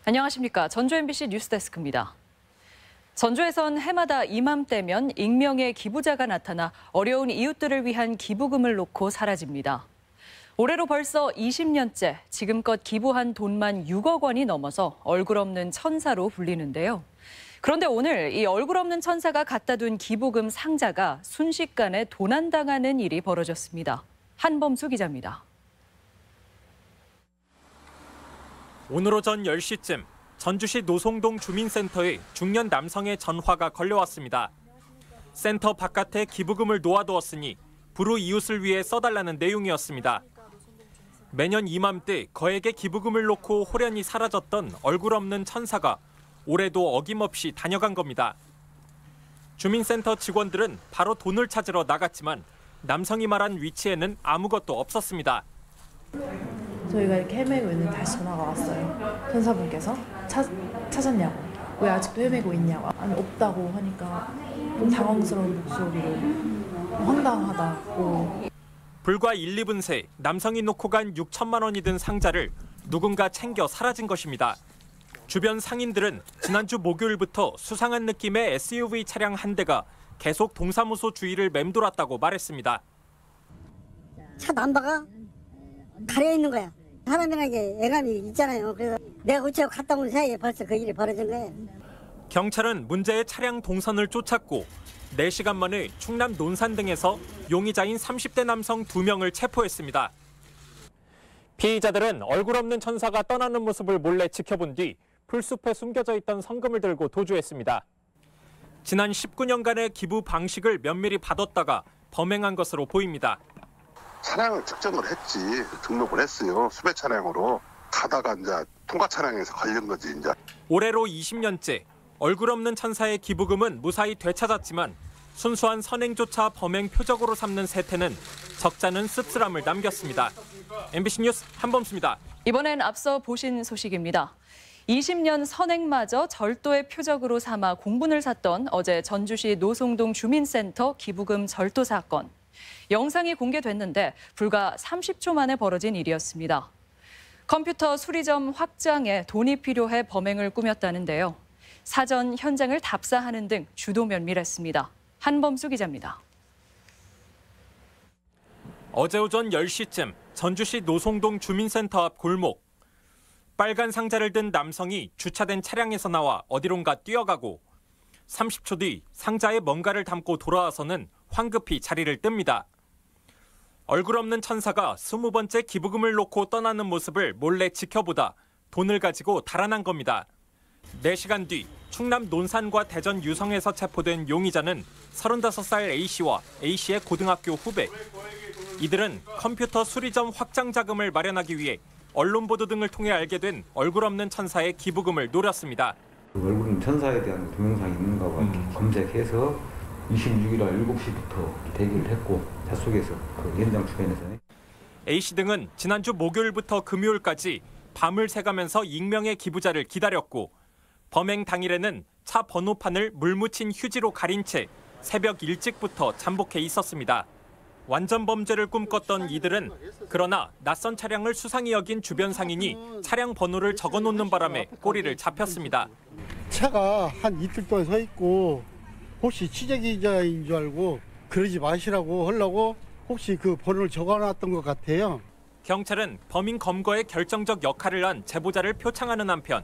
안녕하십니까. 전주 MBC 뉴스데스크입니다. 전주에선 해마다 이맘때면 익명의 기부자가 나타나 어려운 이웃들을 위한 기부금을 놓고 사라집니다. 올해로 벌써 20년째 지금껏 기부한 돈만 6억 원이 넘어서 얼굴 없는 천사로 불리는데요. 그런데 오늘 이 얼굴 없는 천사가 갖다 둔 기부금 상자가 순식간에 도난당하는 일이 벌어졌습니다. 한범수 기자입니다. 오늘 오전 10시쯤 전주시 노송동 주민센터에 중년 남성의 전화가 걸려왔습니다. 센터 바깥에 기부금을 놓아두었으니 불우 이웃을 위해 써달라는 내용이었습니다. 매년 이맘때 거액의 기부금을 놓고 호련히 사라졌던 얼굴 없는 천사가 올해도 어김없이 다녀간 겁니다. 주민센터 직원들은 바로 돈을 찾으러 나갔지만 남성이 말한 위치에는 아무것도 없었습니다. 저희가 이렇게 헤매고 있는데 다시 전화가 왔어요. 천사분께서 찾았냐고, 왜 아직도 헤매고 있냐고. 아니, 없다고 하니까 좀 당황스러운 목소리로 황당하다고. 불과 1, 2분 새 남성이 놓고 간 6천만 원이 든 상자를 누군가 챙겨 사라진 것입니다. 주변 상인들은 지난주 목요일부터 수상한 느낌의 SUV 차량 한 대가 계속 동사무소 주위를 맴돌았다고 말했습니다. 차 남바가 가려 있는 거야. 사람이라는 게 애감이 있잖아요. 그래서 내가 어찌하고 갔다 온 사이에 벌써 그 일이 벌어진 거예요. 경찰은 문제의 차량 동선을 쫓았고 4시간 만에 충남 논산 등에서 용의자인 30대 남성 2명을 체포했습니다. 피의자들은 얼굴 없는 천사가 떠나는 모습을 몰래 지켜본 뒤 풀숲에 숨겨져 있던 성금을 들고 도주했습니다. 지난 19년간의 기부 방식을 면밀히 받았다가 범행한 것으로 보입니다. 차량을 측정을 했지, 등록을 했어요. 수배 차량으로. 가다가 이제 통과 차량에서 걸린 거지, 이제. 올해로 20년째 얼굴 없는 천사의 기부금은 무사히 되찾았지만 순수한 선행조차 범행 표적으로 삼는 세태는 적잖은 씁쓸함을 남겼습니다. MBC 뉴스 한범수입니다. 이번엔 앞서 보신 소식입니다. 20년 선행마저 절도의 표적으로 삼아 공분을 샀던 어제 전주시 노송동 주민센터 기부금 절도 사건. 영상이 공개됐는데 불과 30초 만에 벌어진 일이었습니다. 컴퓨터 수리점 확장에 돈이 필요해 범행을 꾸몄다는데요. 사전 현장을 답사하는 등 주도 면밀했습니다. 한범수 기자입니다. 어제 오전 10시쯤 전주시 노송동 주민센터 앞 골목. 빨간 상자를 든 남성이 주차된 차량에서 나와 어디론가 뛰어가고 30초 뒤 상자에 뭔가를 담고 돌아와서는 황급히 자리를 뜹니다. 얼굴 없는 천사가 20번째 기부금을 놓고 떠나는 모습을 몰래 지켜보다 돈을 가지고 달아난 겁니다. 4시간 뒤 충남 논산과 대전 유성에서 체포된 용의자는 35살 A씨와 A씨의 고등학교 후배. 이들은 컴퓨터 수리점 확장 자금을 마련하기 위해 언론 보도 등을 통해 알게 된 얼굴 없는 천사의 기부금을 노렸습니다. 얼굴 없는 천사에 대한 동영상이 있는가 봐 검색해서 26일 날 7시부터 대기를 했고 잣속에서 그 현장 주변에서. A씨 등은 지난주 목요일부터 금요일까지 밤을 새가면서 익명의 기부자를 기다렸고 범행 당일에는 차 번호판을 물 묻힌 휴지로 가린 채 새벽 일찍부터 잠복해 있었습니다. 완전 범죄를 꿈꿨던 이들은 그러나 낯선 차량을 수상히 여긴 주변 상인이 차량 번호를 적어놓는 바람에 꼬리를 잡혔습니다. 차가 한 이틀 동안 서 있고 혹시 취재기자인 줄 알고 그러지 마시라고 하려고 혹시 그 번호를 적어놨던 것 같아요. 경찰은 범인 검거에 결정적 역할을 한 제보자를 표창하는 한편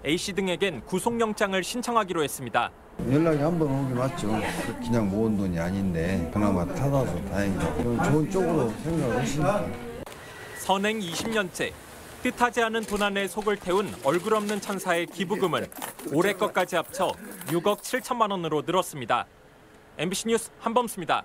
A씨 등에겐 구속영장을 신청하기로 했습니다. 연락이 한 번 오긴 왔죠. 그냥 모은 돈이 아닌데 그나마 타다서 다행이다. 좋은 쪽으로 생각을 했으니까. 선행 20년째 뜻하지 않은 도난에 속을 태운 얼굴 없는 천사의 기부금은 올해 것까지 합쳐 6억 7천만 원으로 늘었습니다. MBC 뉴스 한범수입니다.